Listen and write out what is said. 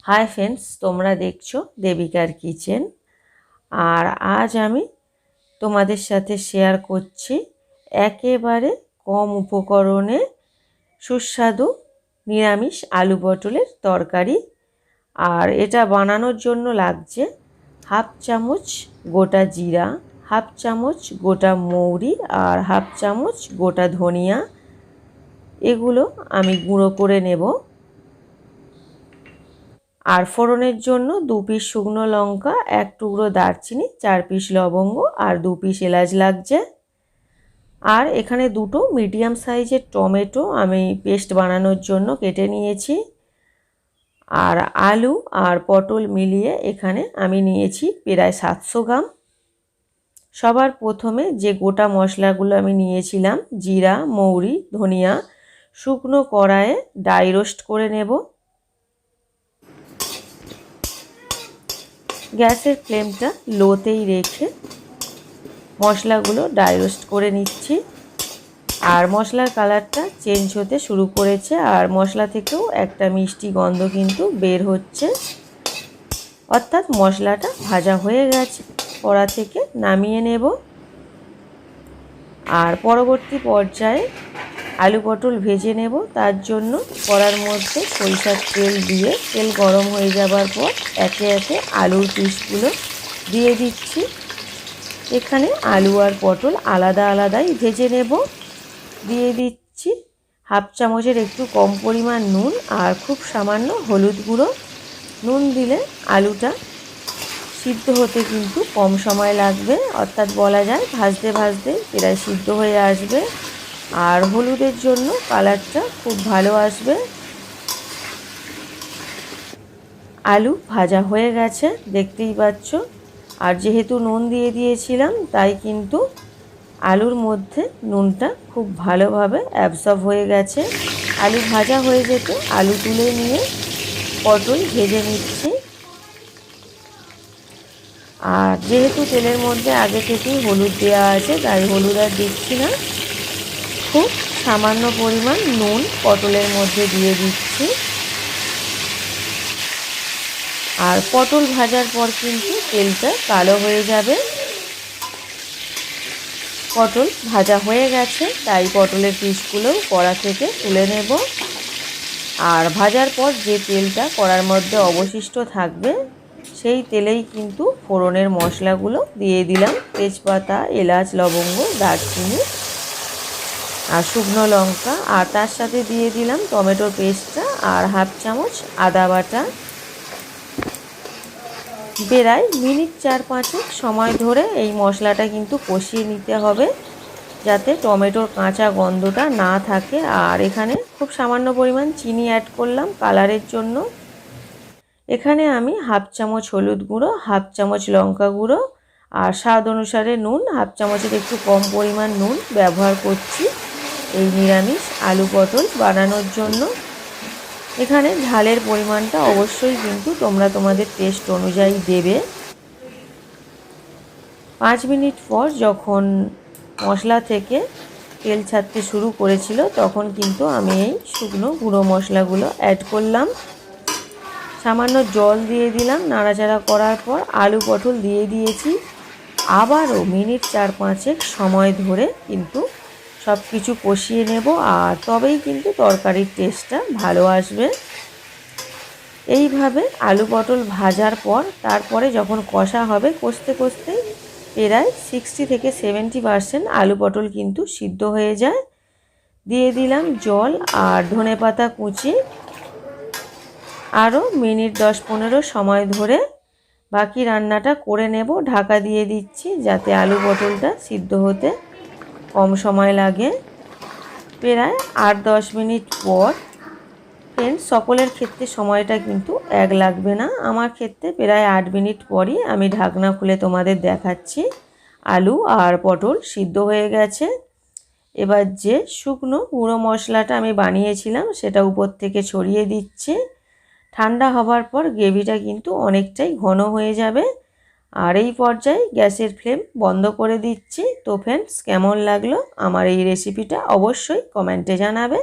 Hi friends, তোমরা দেখছো দেবিকার kitchen. আর আজ আমি তোমাদের সাথে শেয়ার করছি একেবারে কম উপকরণে সুস্বাদু নিরামিষ আলু পটলের তরকারি। আর এটা বানানোর জন্য লাগছে হাফ চামচ গোটা জিরা, হাফ চামচ গোটা মৌরি আর হাফ চামচ গোটা ধনিয়া। এগুলো আমি গুঁড়ো করে নেব। আর ফোড়নের জন্য 2 পিস শুকনো লঙ্কা, 1 টুকরো দারচিনি, 4 পিস লবঙ্গ আর 2 পিস এলাচ লাগছে। আর এখানে দুটো মিডিয়াম সাইজের টমেটো আমি পেস্ট বানানোর জন্য কেটে নিয়েছি। আর আলু আর পটল মিলিয়ে এখানে আমি নিয়েছি প্রায় 700 গ্রাম। সবার প্রথমে যে গোটা মশলাগুলো আমি নিয়েছিলাম জিরা, মৌরি, ধনিয়া শুকনো কড়াইয়ে ড্রাই রোস্ট করে নেব। গ্যাসের ফ্লেমটা লোতেই রেখে মশলাগুলো ড্রাই রোস্ট করে নিচ্ছি। আর মশলার কালারটা চেঞ্জ হতে শুরু করেছে আর মশলা থেকেও একটা মিষ্টি গন্ধ কিন্তু বের হচ্ছে, অর্থাৎ মশলাটা ভাজা হয়ে গেছে। কড়া থেকে নামিয়ে নেব। আর পরবর্তী পর্যায়ে আলু পটল ভেজে নেব। তার জন্য কড়ার মধ্যে সরিষার তেল দিয়ে তেল গরম হয়ে যাবার পর একে একে আলুর পিসগুলো দিয়ে দিচ্ছি। এখানে আলু আর পটল আলাদা আলাদাই ভেজে নেব। দিয়ে দিচ্ছি হাফ চামচের একটু কম পরিমাণ নুন আর খুব সামান্য হলুদ গুঁড়ো। নুন দিলে আলুটা সিদ্ধ হতে কিন্তু কম সময় লাগবে, অর্থাৎ বলা যায় ভাজতে ভাজতে প্রায় সিদ্ধ হয়ে আসবে। আর হলুদের জন্য কালারটা খুব ভালো আসবে। আলু ভাজা হয়ে গেছে দেখতেই পাচ্ছ। আর যেহেতু নুন দিয়ে দিয়েছিলাম তাই কিন্তু আলুর মধ্যে নুনটা খুব ভালোভাবে অ্যাবসর্ব হয়ে গেছে। আলু ভাজা হয়ে যেতে আলু তুলে নিয়ে পটল ভেজে নিচ্ছি। আর যেহেতু তেলের মধ্যে আগে থেকেই হলুদ দেওয়া আছে তাই হলুদ আর দিচ্ছি না। খুব সামান্য পরিমাণ নুন পটলের মধ্যে দিয়ে দিচ্ছি। আর পটল ভাজার পর কিন্তু তেলটা কালো হয়ে যাবে। পটল ভাজা হয়ে গেছে তাই পটলের পিসগুলো কড়া থেকে তুলে নেব। আর ভাজার পর যে তেলটা কড়ার মধ্যে অবশিষ্ট থাকবে সেই তেলেই কিন্তু ফোড়নের মশলাগুলো দিয়ে দিলাম। তেজপাতা, এলাচ, লবঙ্গ, দারচিনি আর শুকনো লঙ্কা। আর তার সাথে দিয়ে দিলাম টমেটোর পেস্টটা আর হাফ চামচ আদা বাটা। প্রায় মিনিট 4-5 সময় ধরে এই মশলাটা কিন্তু কষিয়ে নিতে হবে যাতে টমেটোর কাঁচা গন্ধটা না থাকে। আর এখানে খুব সামান্য পরিমাণ চিনি অ্যাড করলাম কালারের জন্য। এখানে আমি হাফ চামচ হলুদ গুঁড়ো, হাফ চামচ লঙ্কা গুঁড়ো আর স্বাদ অনুসারে নুন, হাফ চামচের একটু কম পরিমাণ নুন ব্যবহার করছি এই নিরামিষ আলু পটল বানানোর জন্য। এখানে ঝালের পরিমাণটা অবশ্যই কিন্তু তোমরা তোমাদের টেস্ট অনুযায়ী দেবে। 5 মিনিট পর যখন মশলা থেকে তেল ছাড়তে শুরু করেছিল তখন কিন্তু আমি এই শুকনো গুঁড়ো মশলাগুলো অ্যাড করলাম। সামান্য জল দিয়ে দিলাম। নাড়াচাড়া করার পর আলু পটল দিয়ে দিয়েছি। আবারও মিনিট 4-5 সময় ধরে কিন্তু সব কিছু কষিয়ে নেব। আর তবেই কিন্তু তরকারির টেস্টটা ভালো আসবে। এইভাবে আলু পটল ভাজার পর তারপরে যখন কষা হবে কষতে কষতে প্রায় 60 থেকে 70% আলু পটল কিন্তু সিদ্ধ হয়ে যায়। দিয়ে দিলাম জল আর ধনেপাতা কুচি। আরও মিনিট 10-15 সময় ধরে বাকি রান্নাটা করে নেব। ঢাকা দিয়ে দিচ্ছি যাতে আলু পটলটা সিদ্ধ হতে কম সময় লাগে। প্রায় 8-10 মিনিট পর, ফ্রেন্ডস সকলের ক্ষেত্রে সময়টা কিন্তু এক লাগবে না, আমার ক্ষেত্রে প্রায় 8 মিনিট পরই আমি ঢাকনা খুলে তোমাদের দেখাচ্ছি আলু আর পটল সিদ্ধ হয়ে গেছে। এবার যে শুকনো গুঁড়ো মশলাটা আমি বানিয়েছিলাম সেটা উপর থেকে ছড়িয়ে দিচ্ছি। ঠান্ডা হবার পর গ্রেভিটা কিন্তু অনেকটাই ঘন হয়ে যাবে। আর এই পর্যায়ে গ্যাসের ফ্লেম বন্ধ করে দিচ্ছি। তো ফ্রেন্ডস, কেমন লাগলো আমার এই রেসিপিটা অবশ্যই কমেন্টে জানাবে।